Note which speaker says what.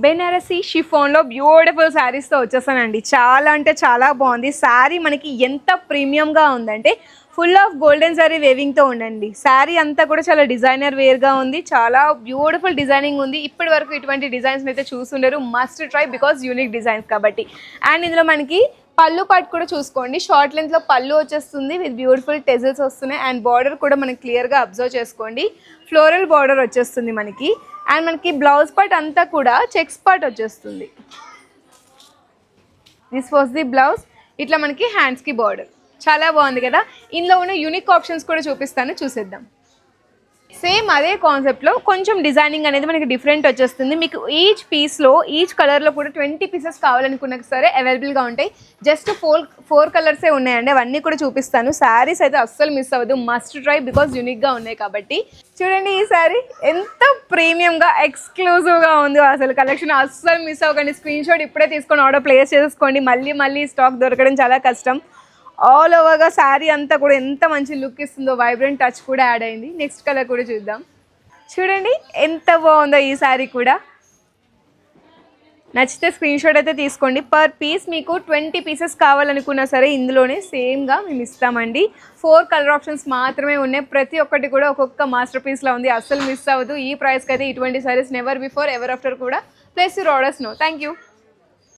Speaker 1: Banarasi షిఫాన్లో beautiful శారీస్తో వచ్చేసానండి. చాలా అంటే చాలా బాగుంది శారీ. మనకి ఎంత ప్రీమియంగా ఉందంటే ఫుల్ ఆఫ్ గోల్డెన్ శారీ వేవింగ్తో ఉండండి. శారీ అంతా కూడా చాలా డిజైనర్ వేర్గా ఉంది. చాలా బ్యూటిఫుల్ డిజైనింగ్ ఉంది. ఇప్పటి వరకు ఇటువంటి డిజైన్స్ అయితే చూస్తుండరు. Must try because unique designs కాబట్టి. అండ్ ఇందులో మనకి పళ్ళు పాటు కూడా చూసుకోండి. షార్ట్ లెంత్లో పళ్ళు వచ్చేస్తుంది విత్ బ్యూటిఫుల్ టెజల్స్ వస్తున్నాయి. అండ్ బార్డర్ కూడా మనకి క్లియర్గా అబ్జర్వ్ చేసుకోండి. ఫ్లోరల్ బార్డర్ వచ్చేస్తుంది మనకి. అండ్ మనకి బ్లౌజ్ పార్ట్ అంతా కూడా చెక్స్ పార్ట్ వచ్చేస్తుంది. This was the blouse. ఇట్లా మనకి హ్యాండ్స్కి బార్డర్ చాలా బాగుంది కదా. ఇందులో ఉన్న యూనిక్ ఆప్షన్స్ కూడా చూపిస్తాను, చూసేద్దాం. సేమ్ అదే కాన్సెప్ట్లో కొంచెం డిజైనింగ్ అనేది మనకి డిఫరెంట్ వచ్చేస్తుంది. మీకు ఈచ్ పీస్లో ఈచ్ కలర్లో కూడా 20 పీసెస్ కావాలనుకున్నా సరే అవైలబుల్గా ఉంటాయి. జస్ట్ ఫోర్ కలర్సే ఉన్నాయండి. అవన్నీ కూడా చూపిస్తాను. శారీస్ అయితే అస్సలు మిస్ అవ్వదు. మస్ట్ ట్రై బికాజ్ యూనిక్గా ఉన్నాయి కాబట్టి. చూడండి ఈ శారీ ఎంత ప్రీమియంగా ఎక్స్క్లూజివ్గా ఉందో. అసలు కలెక్షన్ అస్సలు మిస్ అవ్వకండి. స్క్రీన్ షాట్ ఇప్పుడే తీసుకొని ఆర్డర్ ప్లేస్ చేసుకోండి. మళ్ళీ స్టాక్ దొరకడం చాలా కష్టం. ఆల్ ఓవర్గా శారీ అంతా కూడా ఎంత మంచి లుక్ ఇస్తుందో. వైబ్రెంట్ టచ్ కూడా యాడ్ అయింది. నెక్స్ట్ కలర్ కూడా చూద్దాం. చూడండి ఎంత బాగుందో ఈ శారీ కూడా. నచ్చితే స్క్రీన్ షాట్ అయితే తీసుకోండి. పర్ పీస్ మీకు 20 పీసెస్ కావాలనుకున్నా సరే ఇందులోనే సేమ్గా మేము ఇస్తామండి. 4 కలర్ ఆప్షన్స్ మాత్రమే ఉన్నాయి. ప్రతి ఒక్కటి కూడా ఒక్కొక్క మాస్టర్ పీస్లో ఉంది. అస్సలు మిస్ అవ్వదు. ఈ ప్రైస్కి అయితే ఇటువంటి saris never before ever after కూడా place your orders now. Thank you.